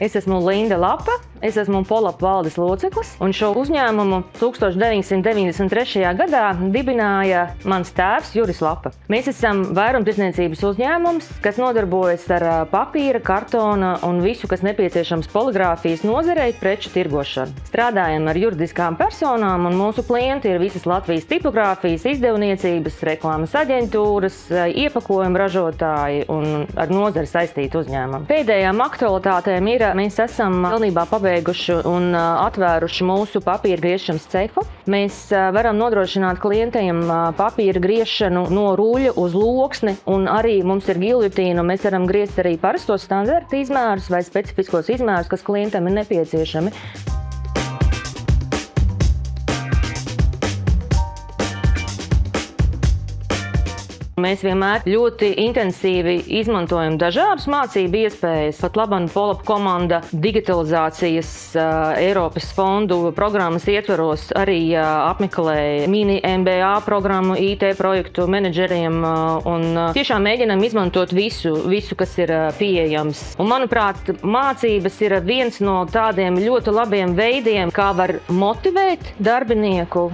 Es esmu Linda Lapa, es esmu Polap valdes loceklis, un šo uzņēmumu 1993. gadā dibināja mans tēvs Juris Lapa. Mēs esam vairumtirdzniecības uzņēmums, kas nodarbojas ar papīra, kartona un visu, kas nepieciešams poligrāfijas nozarei preču tirgošanu. Strādājam ar juridiskām personām, un mūsu klienti ir visas Latvijas tipogrāfijas, izdevniecības, reklāmas aģentūras, iepakojumu ražotāji un ar nozari saistīti uzņēmumi. Pēdējām aktualitātēm ir, mēs esam pilnībā pabeiguši un atvēruši mūsu papīra griešanas cehu. Mēs varam nodrošināt klientiem papīra griešanu no ruļļa uz loksni, un arī mums ir giljotīna, un mēs varam griezt arī parastos standarta izmērus vai specifiskos izmērus, kas klientam ir nepieciešami. Mēs vienmēr ļoti intensīvi izmantojam dažādas mācību iespējas. Pat labam Polap komanda digitalizācijas Eiropas fondu programmas ietveros arī apmeklē mini MBA programmu IT projektu menedžeriem un tiešām mēģinām izmantot visu, kas ir pieejams. Un, manuprāt, mācības ir viens no tādiem ļoti labiem veidiem, kā var motivēt darbinieku.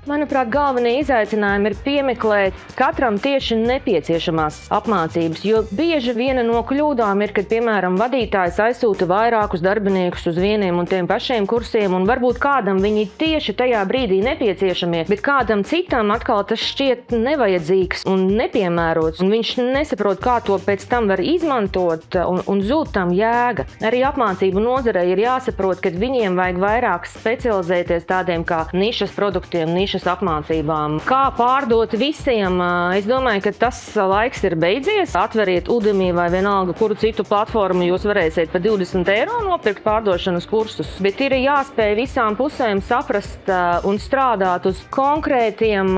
Manuprāt, galvenie izaicinājumi ir piemeklēt katram tieši nepieciešamās apmācības, jo bieži viena no kļūdām ir, kad, piemēram, vadītājs aizsūta vairākus darbiniekus uz vieniem un tiem pašiem kursiem, un varbūt kādam viņi tieši tajā brīdī nepieciešamie, bet kādam citam atkal tas šķiet nevajadzīgs un nepiemērots, un viņš nesaprot, kā to pēc tam var izmantot, un zūd tam jēga. Arī apmācību nozarei ir jāsaprot, ka viņiem vajag vairāk specializēties tādiem kā nišas produktiem, nišas apmācībām. Kā pārdot visiem? Es domāju, ka tas laiks ir beidzies. Atveriet Udemy vai vienalga, kuru citu platformu jūs varēsiet par 20 eiro nopirkt pārdošanas kursus. Bet ir jāspēj visām pusēm saprast un strādāt uz konkrētiem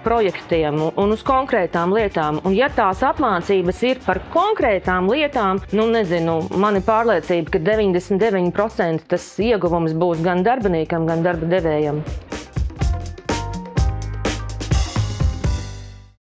projektiem un uz konkrētām lietām. Un ja tās apmācības ir par konkrētām lietām, man ir pārliecība, ka 99% tas ieguvums būs gan darbiniekam, gan darba devējam.